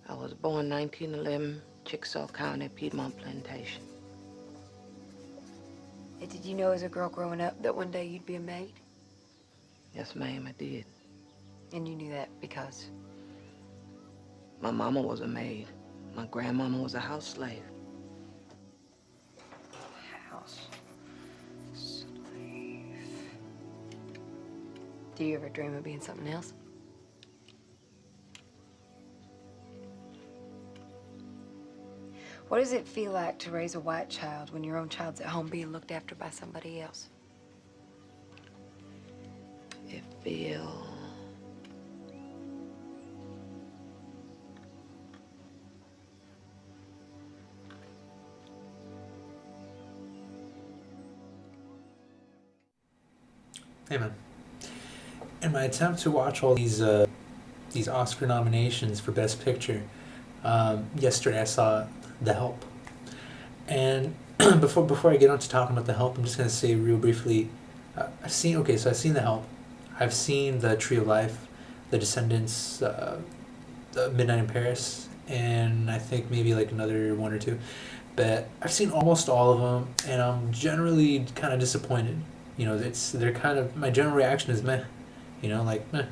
I was born 1911, Chickasaw County, Piedmont Plantation. Hey, did you know as a girl growing up that one day you'd be a maid? Yes, ma'am, I did. And you knew that because? My mama was a maid. My grandmama was a house slave. House slave. Do you ever dream of being something else? What does it feel like to raise a white child when your own child's at home being looked after by somebody else? It feel... Hey man. In my attempt to watch all these Oscar nominations for Best Picture, yesterday I saw The Help. And before I get on to talking about The Help, I'm just gonna say real briefly, I've seen The Help, I've seen The Tree of Life, The Descendants, The Midnight in Paris, and I think maybe like another one or two. But I've seen almost all of them, and I'm generally kind of disappointed. They're kind of, my general reaction is meh. Like meh.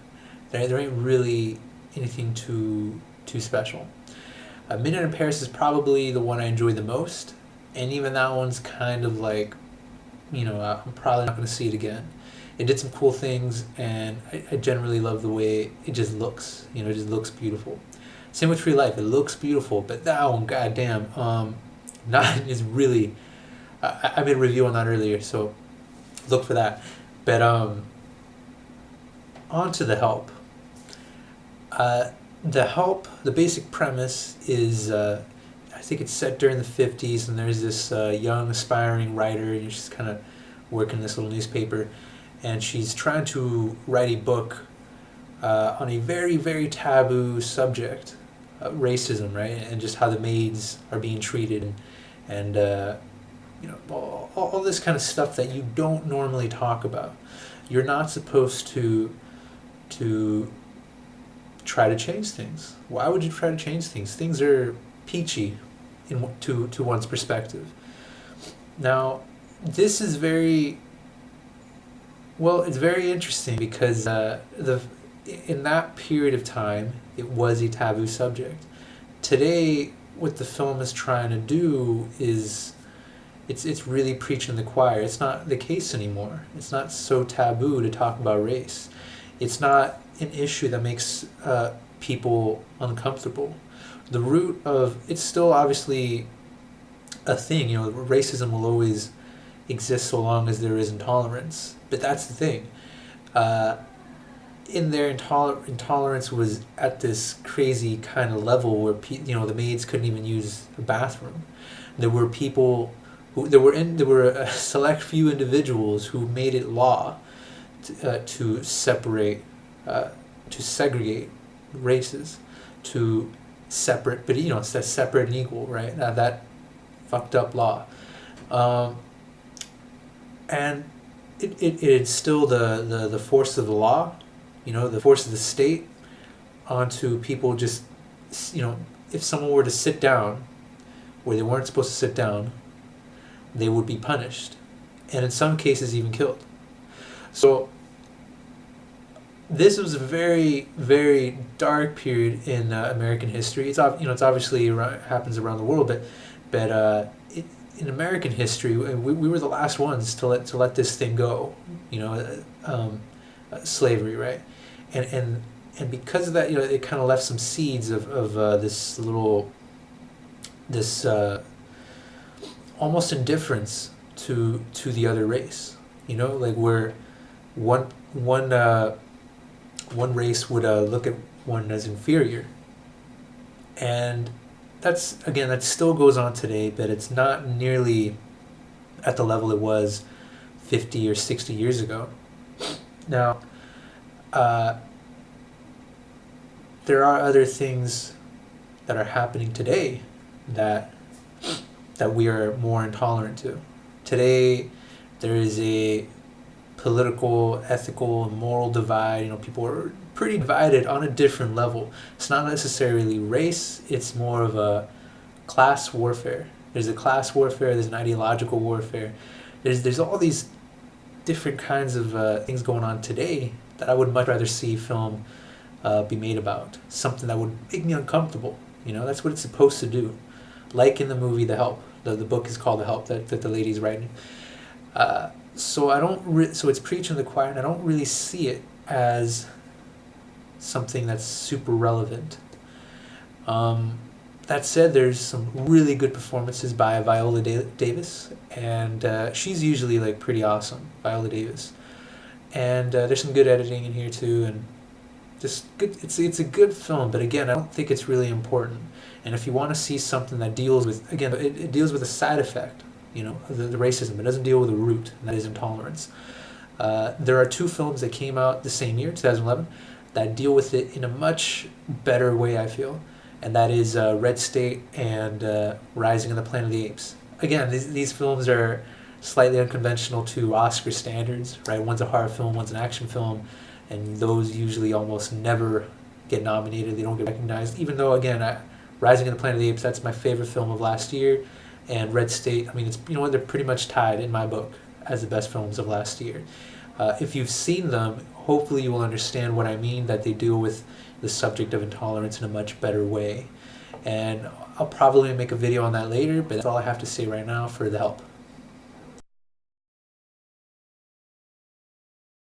There ain't really anything too special. Midnight in Paris is probably the one I enjoy the most, and even that one's kind of like, I'm probably not going to see it again. It did some cool things, and I generally love the way it just looks. It just looks beautiful. Same with Tree Life. It looks beautiful, but that one, goddamn, not is really. I made a review on that earlier, so look for that. But on to The Help. The Help, the basic premise is, I think it's set during the 50s, and there's this young aspiring writer, and she's kind of working in this little newspaper, and she's trying to write a book on a very, very taboo subject, racism, right? And just how the maids are being treated, and all this kind of stuff that you don't normally talk about. You're not supposed to try to change things. Why would you try to change things? Things are peachy to one's perspective. Now, this is it's very interesting because in that period of time, it was a taboo subject. Today, what the film is trying to do is it's really preaching the choir. It's not the case anymore. It's not so taboo to talk about race. It's not an issue that makes people uncomfortable. The root of it's still obviously a thing. Racism will always exist so long as there is intolerance. But that's the thing. In their intolerance was at this crazy kind of level where the maids couldn't even use a bathroom. There were people there were a select few individuals who made it law to separate, to segregate races, to separate, but it's that separate and equal, right? That fucked up law, and it instilled the force of the law, the force of the state onto people. Just if someone were to sit down where they weren't supposed to sit down, they would be punished, and in some cases even killed. So this was a very, very dark period in American history. It's obviously happens around the world, but in American history, we were the last ones to let this thing go. Slavery, right? And because of that, it kind of left some seeds of this almost indifference to the other race. Like where one race would look at one as inferior, and that still goes on today, but it's not nearly at the level it was 50 or 60 years ago. Now, there are other things that are happening today that we are more intolerant to. Today, there is a political, ethical, and moral divide. People are pretty divided on a different level. It's not necessarily race, it's more of a class warfare. There's a class warfare, there's an ideological warfare. There's all these different kinds of things going on today that I would much rather see film be made about. Something that would make me uncomfortable. You know, that's what it's supposed to do. Like in the movie The Help. The book is called The Help that the lady's writing. So I don't. So it's preaching to the choir, and I don't really see it as something that's super relevant. That said, there's some really good performances by Viola Davis, and she's usually like pretty awesome, Viola Davis. And there's some good editing in here too, and just good. It's a good film, but again, I don't think it's really important. And if you want to see something that deals with, again, it deals with a side effect, you know, the racism. It doesn't deal with the root, and that is intolerance. There are two films that came out the same year, 2011, that deal with it in a much better way, I feel. And that is Red State and Rising of the Planet of the Apes. Again, these films are slightly unconventional to Oscar standards, right? One's a horror film, one's an action film, and those usually almost never get nominated. They don't get recognized, even though, again, Rising of the Planet of the Apes, that's my favorite film of last year, and Red State, I mean, it's, you know what, they're pretty much tied in my book as the best films of last year. If you've seen them, hopefully you will understand what I mean, that they deal with the subject of intolerance in a much better way. And I'll probably make a video on that later, but that's all I have to say right now for The Help.